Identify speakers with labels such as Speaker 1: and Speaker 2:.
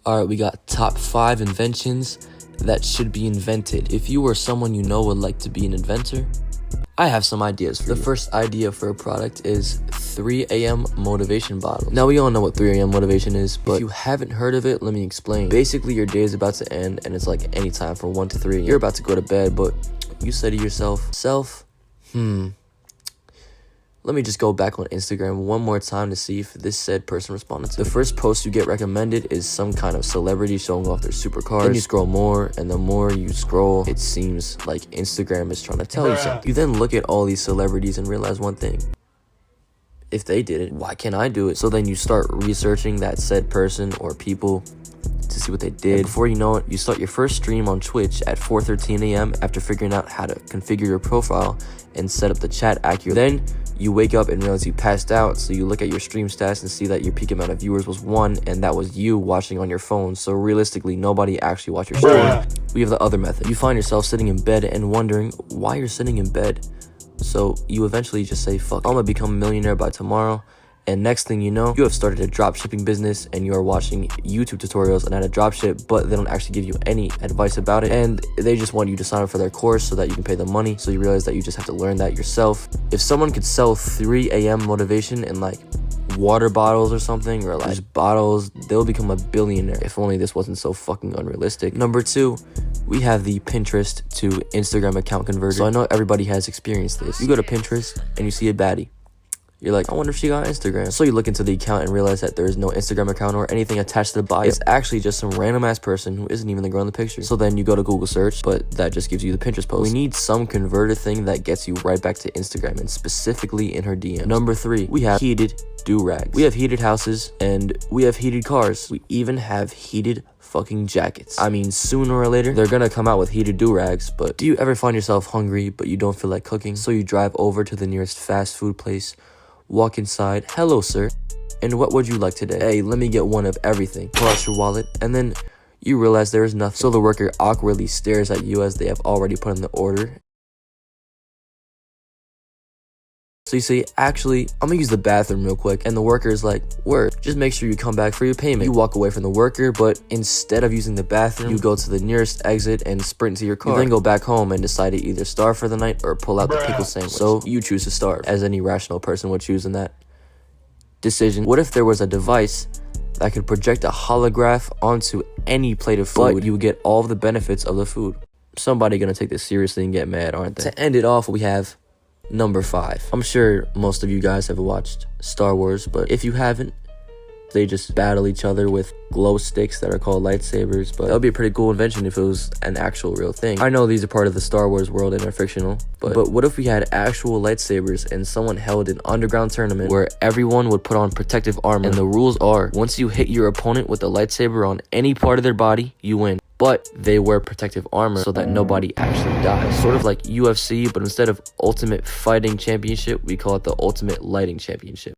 Speaker 1: Alright, we got top 5 inventions that should be invented. If you or someone you know would like to be an inventor, I have some ideas for you. The first idea for a product is 3 a.m. motivation bottles. Now, we all know what 3 a.m. motivation is, but if you haven't heard of it, let me explain. Basically, your day is about to end, and it's like any time from 1 to 3. You're about to go to bed, but you say to yourself, let me just go back on Instagram one more time to see if this said person responded to me. The first post you get recommended is some kind of celebrity showing off their supercars. Then you scroll more, and the more you scroll, it seems like Instagram is trying to tell you something. You then look at all these celebrities and realize one thing. If they did it, why can't I do it? So then you start researching that said person or people to see what they did. And before you know it, you start your first stream on Twitch at 4:13 a.m. after figuring out how to configure your profile and set up the chat accurately. Then you wake up and realize you passed out, so you look at your stream stats and see that your peak amount of viewers was 1, and that was you watching on your phone. So realistically, nobody actually watched your stream. We have the other method. You find yourself sitting in bed and wondering why you're sitting in bed. So you eventually just say, fuck, I'm gonna become a millionaire by tomorrow. And next thing you know, you have started a drop shipping business and you are watching YouTube tutorials on how to drop ship, but they don't actually give you any advice about it. And they just want you to sign up for their course so that you can pay them money. So you realize that you just have to learn that yourself. If someone could sell 3 a.m. motivation in like water bottles or something, or like just bottles, they'll become a billionaire. If only this wasn't so fucking unrealistic. Number 2, we have the Pinterest to Instagram account converter. So I know everybody has experienced this. You go to Pinterest and you see a baddie. You're like, I wonder if she got Instagram. So you look into the account and realize that there is no Instagram account or anything attached to the bio. It's actually just some random ass person who isn't even the girl in the picture. So then you go to Google search, but that just gives you the Pinterest post. We need some converter thing that gets you right back to Instagram, and specifically in her DM. Number 3, we have heated do-rags. We have heated houses and we have heated cars. We even have heated fucking jackets. I mean, sooner or later, they're gonna come out with heated do-rags, but do you ever find yourself hungry, but you don't feel like cooking? So you drive over to the nearest fast food place, walk inside, hello sir, and what would you like today? Hey, let me get one of everything. Pull out your wallet, and then you realize there is nothing. So the worker awkwardly stares at you as they have already put in the order. So you say, actually, I'm gonna use the bathroom real quick, and the worker is like, word, just make sure you come back for your payment. You walk away from the worker, but instead of using the bathroom, you go to the nearest exit and sprint to your car. You then go back home and decide to either starve for the night or pull out the pickle sandwich. So you choose to starve, as any rational person would choose in that decision. What if there was a device that could project a holograph onto any plate of food, but you would get all of the benefits of the food? Somebody gonna take this seriously and get mad, aren't they? To end it off, we have number 5. I'm sure most of you guys have watched Star Wars, but if you haven't, they just battle each other with glow sticks that are called lightsabers. But that would be a pretty cool invention if it was an actual real thing. I know these are part of the Star Wars world and are fictional, but what if we had actual lightsabers and someone held an underground tournament where everyone would put on protective armor, and the rules are, once you hit your opponent with a lightsaber on any part of their body, you win. But they wear protective armor so that nobody actually dies. Sort of like UFC, but instead of Ultimate Fighting Championship, we call it the Ultimate Lighting Championship.